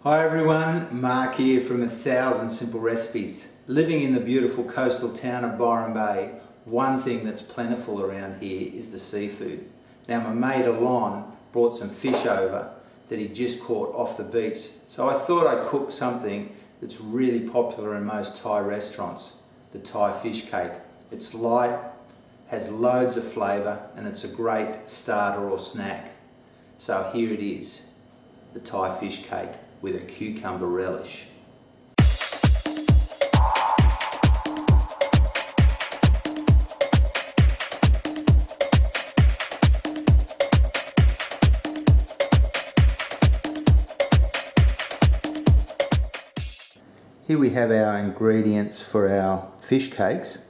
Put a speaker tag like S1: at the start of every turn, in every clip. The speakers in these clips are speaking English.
S1: Hi everyone, Mark here from 1000 Simple Recipes. Living in the beautiful coastal town of Byron Bay, one thing that's plentiful around here is the seafood. Now my mate Alon brought some fish over that he just caught off the beach, so I thought I'd cook something that's really popular in most Thai restaurants, the Thai fish cake. It's light, has loads of flavour, and it's a great starter or snack. So here it is, the Thai fish cake with a cucumber relish. Here we have our ingredients for our fish cakes,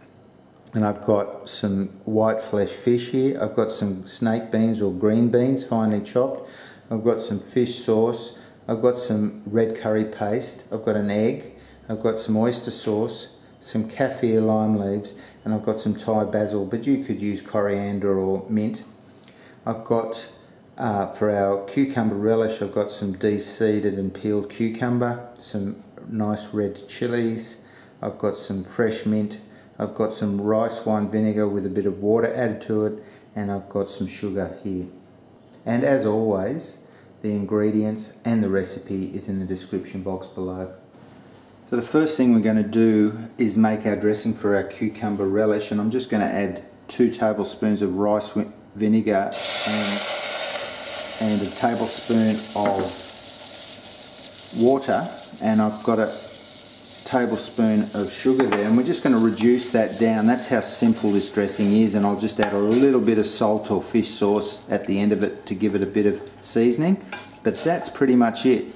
S1: and I've got some white flesh fish here. I've got some snake beans or green beans finely chopped. I've got some fish sauce. I've got some red curry paste, I've got an egg, I've got some oyster sauce, some kaffir lime leaves, and I've got some Thai basil, but you could use coriander or mint. I've got, for our cucumber relish, I've got some de-seeded and peeled cucumber, some nice red chillies, I've got some fresh mint, I've got some rice wine vinegar with a bit of water added to it, and I've got some sugar here. And as always, the ingredients and the recipe is in the description box below. So the first thing we're going to do is make our dressing for our cucumber relish, and I'm just going to add 2 tablespoons of rice vinegar and a tablespoon of water, and I've got a tablespoon of sugar there, and we're just going to reduce that down. That's how simple this dressing is, and I'll just add a little bit of salt or fish sauce at the end of it to give it a bit of seasoning, but that's pretty much it.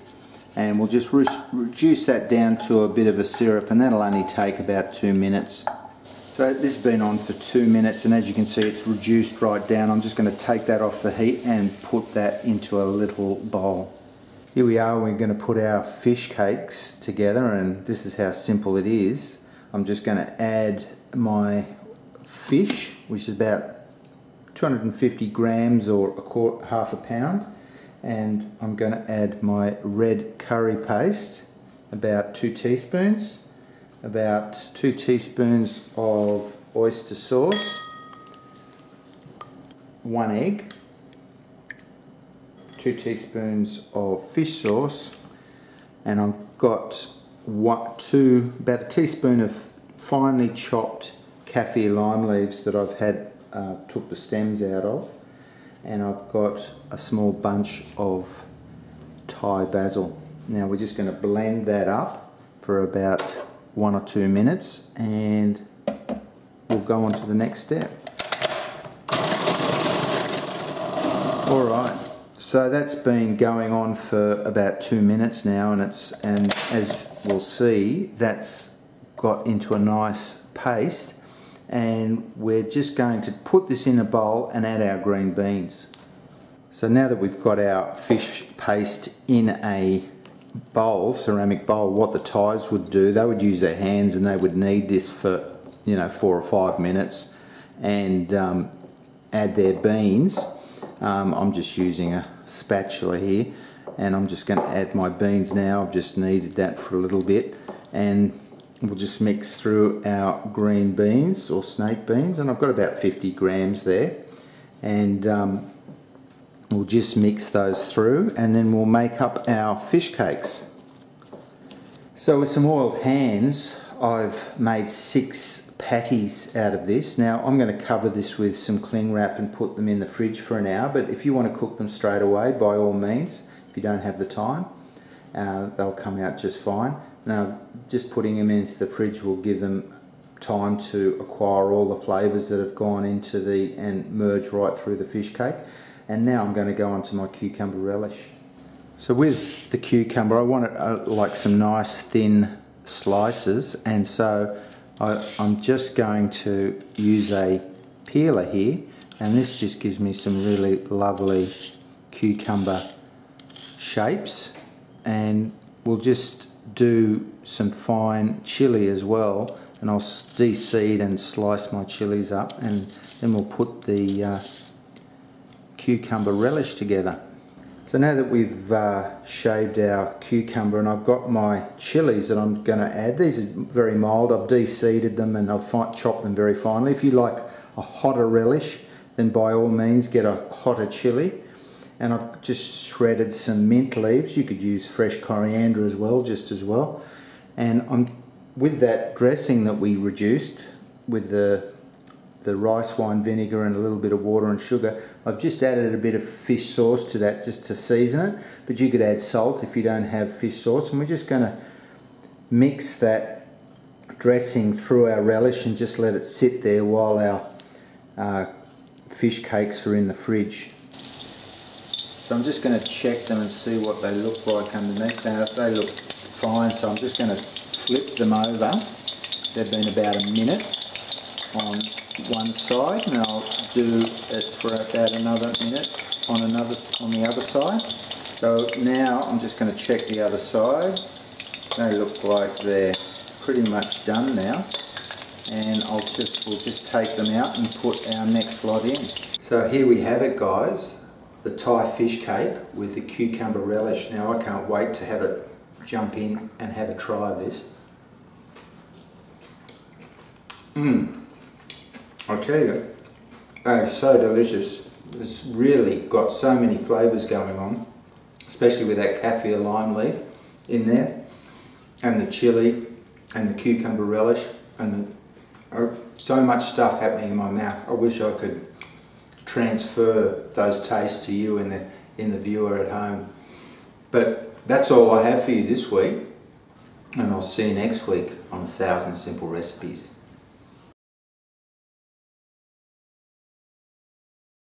S1: And we'll just reduce that down to a bit of a syrup, and that'll only take about 2 minutes. So this has been on for 2 minutes, and as you can see it's reduced right down. I'm just going to take that off the heat and put that into a little bowl. Here we are, we're going to put our fish cakes together, and this is how simple it is. I'm just going to add my fish, which is about 250 grams or half a pound, and I'm going to add my red curry paste, about 2 teaspoons, about 2 teaspoons of oyster sauce, 1 egg, 2 teaspoons of fish sauce, and I've got about a teaspoon of finely chopped kaffir lime leaves that I've had took the stems out of, and I've got a small bunch of Thai basil. Now we're just going to blend that up for about 1 or 2 minutes, and we'll go on to the next step. Alright. So that's been going on for about 2 minutes now, and as we'll see, that's got into a nice paste, and we're just going to put this in a bowl and add our green beans. So now that we've got our fish paste in a bowl, ceramic bowl, what the Thais would do, they would use their hands and they would knead this for 4 or 5 minutes and add their beans. I'm just using a spatula here, and I'm just going to add my beans now. I've just kneaded that for a little bit, and we'll just mix through our green beans or snake beans, and I've got about 50 grams there, and we'll just mix those through, and then we'll make up our fish cakes. So with some oiled hands, I've made 6 patties out of this. Now I'm going to cover this with some cling wrap and put them in the fridge for an hour, but if you want to cook them straight away, by all means, if you don't have the time, they'll come out just fine. Now just putting them into the fridge will give them time to acquire all the flavours that have gone into and merge right through the fish cake. And now I'm going to go on to my cucumber relish. So with the cucumber, I want it like some nice thin slices, and so I'm just going to use a peeler here, and this just gives me some really lovely cucumber shapes, and we'll just do some fine chilli as well, and I'll de-seed and slice my chillies up, and then we'll put the cucumber relish together. So now that we've shaved our cucumber, and I've got my chillies that I'm going to add. These are very mild. I've de-seeded them and I've chopped them very finely. If you like a hotter relish, then by all means get a hotter chilli. And I've just shredded some mint leaves. You could use fresh coriander as well, just as well. And with that dressing that we reduced with the rice wine vinegar and a little bit of water and sugar, I've just added a bit of fish sauce to that just to season it, but you could add salt if you don't have fish sauce. And we're just going to mix that dressing through our relish and just let it sit there while our fish cakes are in the fridge. So I'm just going to check them and see what they look like underneath. Now they look fine, so I'm just going to flip them over. They've been about a minute on one side, and I'll do it for about another minute on the other side. So now I'm just going to check the other side. They look like they're pretty much done now, and we'll just take them out and put our next lot in. So here we have it, guys, the Thai fish cake with the cucumber relish. Now I can't wait to have it jump in and have a try of this. I tell you, it's so delicious. It's really got so many flavours going on, especially with that kaffir lime leaf in there, and the chilli, and the cucumber relish, and so much stuff happening in my mouth. I wish I could transfer those tastes to you in the viewer at home. But that's all I have for you this week, and I'll see you next week on 1,000 Simple Recipes.